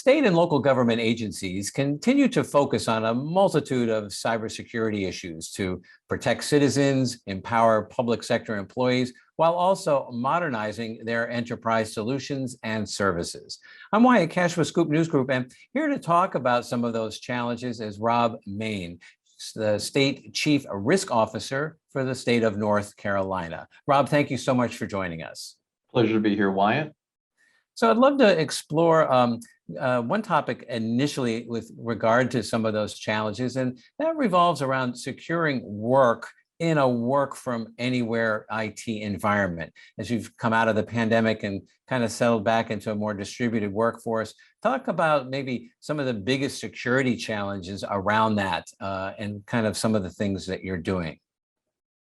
State and local government agencies continue to focus on a multitude of cybersecurity issues to protect citizens, empower public sector employees, while also modernizing their enterprise solutions and services. I'm Wyatt Cash with Scoop News Group, and here to talk about some of those challenges is Rob Maine, the State Chief Risk Officer for the state of North Carolina. Rob, thank you so much for joining us. Pleasure to be here, Wyatt. So I'd love to explore one topic initially with regard to some of those challenges, and that revolves around securing work in a work from anywhere IT environment. As you've come out of the pandemic and kind of settled back into a more distributed workforce, talk about maybe some of the biggest security challenges around that and kind of some of the things that you're doing.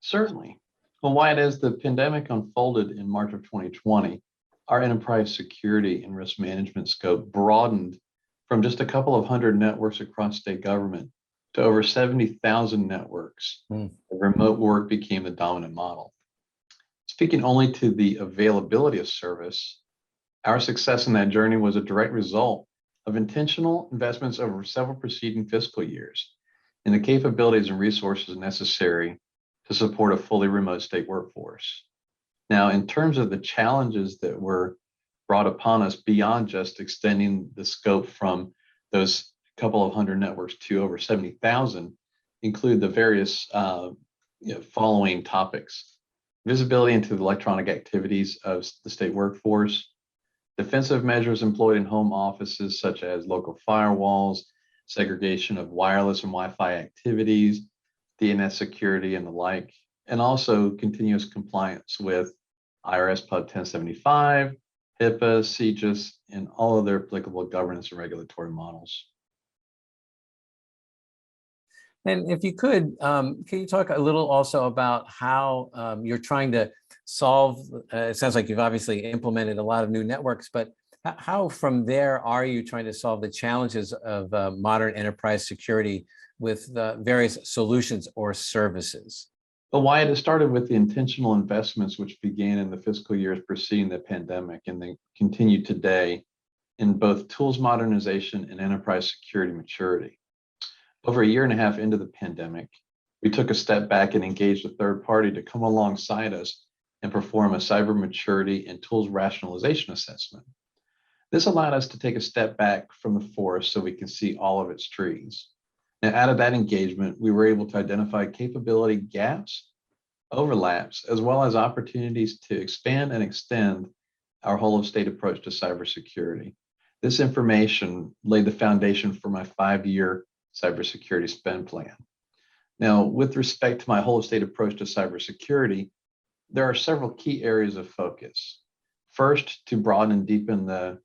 Certainly. Well, Wyatt, as the pandemic unfolded in March of 2020, our enterprise security and risk management scope broadened from just a couple of hundred networks across state government to over 70,000 networks. Remote work became the dominant model. Speaking only to the availability of service, our success in that journey was a direct result of intentional investments over several preceding fiscal years in the capabilities and resources necessary to support a fully remote state workforce. Now, in terms of the challenges that were brought upon us beyond just extending the scope from those couple of hundred networks to over 70,000, include the various following topics: visibility into the electronic activities of the state workforce, defensive measures employed in home offices such as local firewalls, segregation of wireless and Wi-Fi activities, DNS security and the like, and also continuous compliance with IRS Pub 1075, HIPAA, CJIS, and all of their applicable governance and regulatory models. And if you could, can you talk a little also about how you're trying to solve, it sounds like you've obviously implemented a lot of new networks, but how from there are you trying to solve the challenges of modern enterprise security with various solutions or services? But Wyatt, it started with the intentional investments which began in the fiscal years preceding the pandemic and they continue today in both tools modernization and enterprise security maturity. Over a year and a half into the pandemic, we took a step back and engaged a third party to come alongside us and perform a cyber maturity and tools rationalization assessment. This allowed us to take a step back from the forest so we can see all of its trees. Now, out of that engagement, we were able to identify capability gaps, overlaps, as well as opportunities to expand and extend our whole of state approach to cybersecurity. This information laid the foundation for my 5-year cybersecurity spend plan. Now, with respect to my whole of state approach to cybersecurity, there are several key areas of focus. First, to broaden and deepen the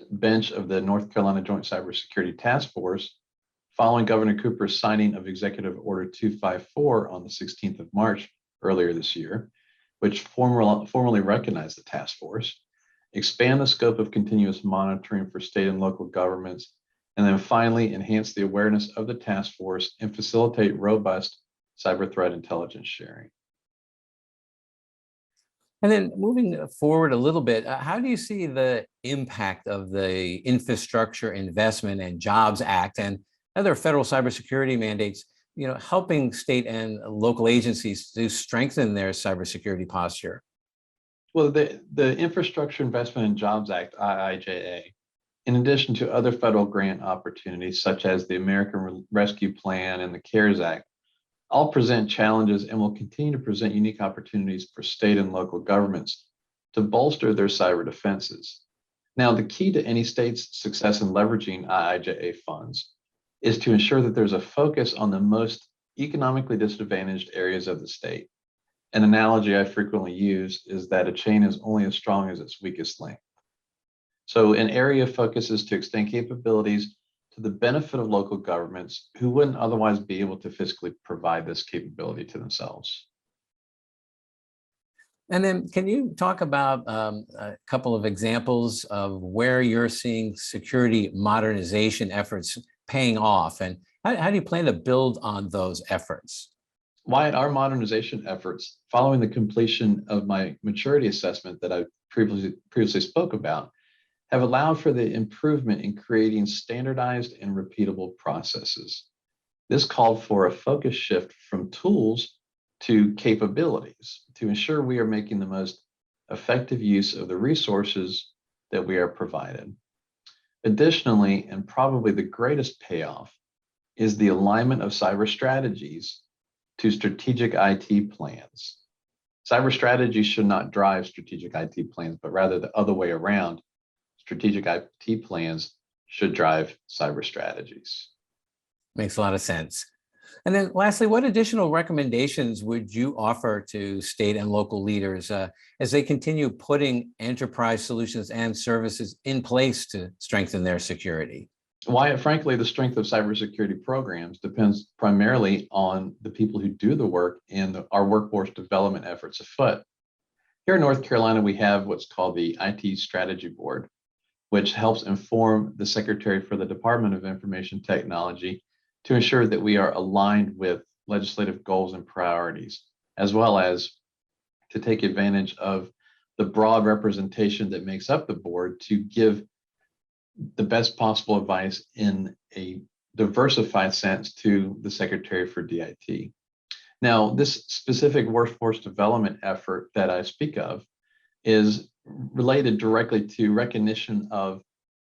bench of the North Carolina Joint Cybersecurity Task Force, following Governor Cooper's signing of Executive Order 254 on the 16th of March earlier this year, which formally recognized the task force, expand the scope of continuous monitoring for state and local governments, and then finally enhance the awareness of the task force and facilitate robust cyber threat intelligence sharing. And then moving forward a little bit, how do you see the impact of the Infrastructure Investment and Jobs Act and other federal cybersecurity mandates, helping state and local agencies to strengthen their cybersecurity posture? Well, the Infrastructure Investment and Jobs Act, IIJA, in addition to other federal grant opportunities such as the American Rescue Plan and the CARES Act, all present challenges and will continue to present unique opportunities for state and local governments to bolster their cyber defenses. Now, the key to any state's success in leveraging IIJA funds is to ensure that there's a focus on the most economically disadvantaged areas of the state. An analogy I frequently use is that a chain is only as strong as its weakest link. So an area of focus is to extend capabilities to the benefit of local governments who wouldn't otherwise be able to physically provide this capability to themselves. And then can you talk about a couple of examples of where you're seeing security modernization efforts paying off, and how do you plan to build on those efforts? Wyatt, our modernization efforts, following the completion of my maturity assessment that I previously spoke about, have allowed for the improvement in creating standardized and repeatable processes. This called for a focus shift from tools to capabilities to ensure we are making the most effective use of the resources that we are provided. Additionally, and probably the greatest payoff, is the alignment of cyber strategies to strategic IT plans. Cyber strategies should not drive strategic IT plans, but rather the other way around. Strategic IT plans should drive cyber strategies. Makes a lot of sense. And then lastly, what additional recommendations would you offer to state and local leaders as they continue putting enterprise solutions and services in place to strengthen their security? Wyatt, frankly, the strength of cybersecurity programs depends primarily on the people who do the work and our workforce development efforts afoot. Here in North Carolina, we have what's called the IT Strategy Board, which helps inform the Secretary for the Department of Information Technology to ensure that we are aligned with legislative goals and priorities, as well as to take advantage of the broad representation that makes up the board to give the best possible advice in a diversified sense to the Secretary for DIT. Now, this specific workforce development effort that I speak of is related directly to recognition of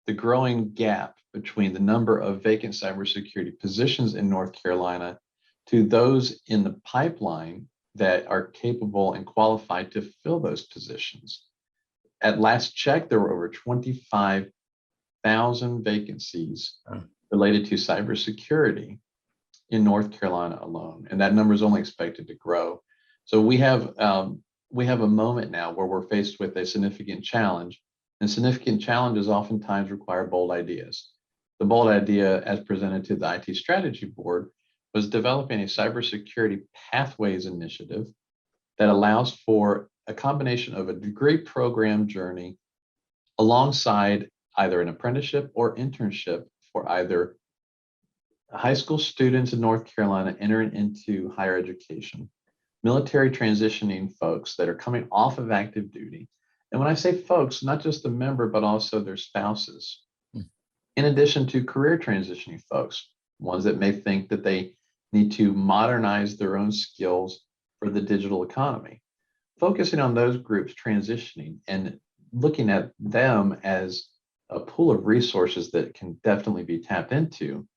the growing gap between the number of vacant cybersecurity positions in North Carolina to those in the pipeline that are capable and qualified to fill those positions. At last check, there were over 25,000 vacancies related to cybersecurity in North Carolina alone, and that number is only expected to grow. So we have a moment now where we're faced with a significant challenge, and significant challenges oftentimes require bold ideas. The bold idea, as presented to the IT Strategy Board, was developing a cybersecurity pathways initiative that allows for a combination of a degree program journey alongside either an apprenticeship or internship for either high school students in North Carolina entering into higher education, military transitioning folks that are coming off of active duty. And when I say folks, not just the member, but also their spouses, in addition to career transitioning folks, ones that may think that they need to modernize their own skills for the digital economy. Focusing on those groups transitioning and looking at them as a pool of resources that can definitely be tapped into,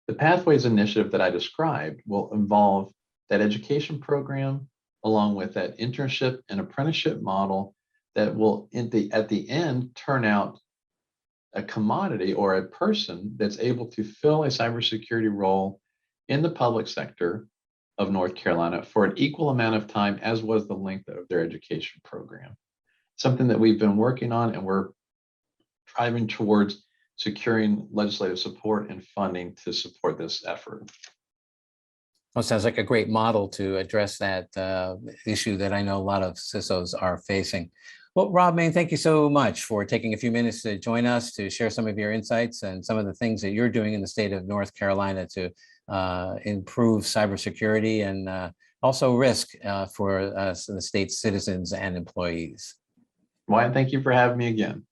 the Pathways Initiative that I described will involve that education program along with that internship and apprenticeship model that will at the end turn out a commodity or a person that's able to fill a cybersecurity role in the public sector of North Carolina for an equal amount of time as was the length of their education program. Something that we've been working on, and we're driving towards securing legislative support and funding to support this effort. Well, it sounds like a great model to address that issue that I know a lot of CISOs are facing. Well, Rob Maine, thank you so much for taking a few minutes to join us to share some of your insights and some of the things that you're doing in the state of North Carolina to improve cybersecurity and also risk for the state's citizens and employees. Wyatt, thank you for having me again.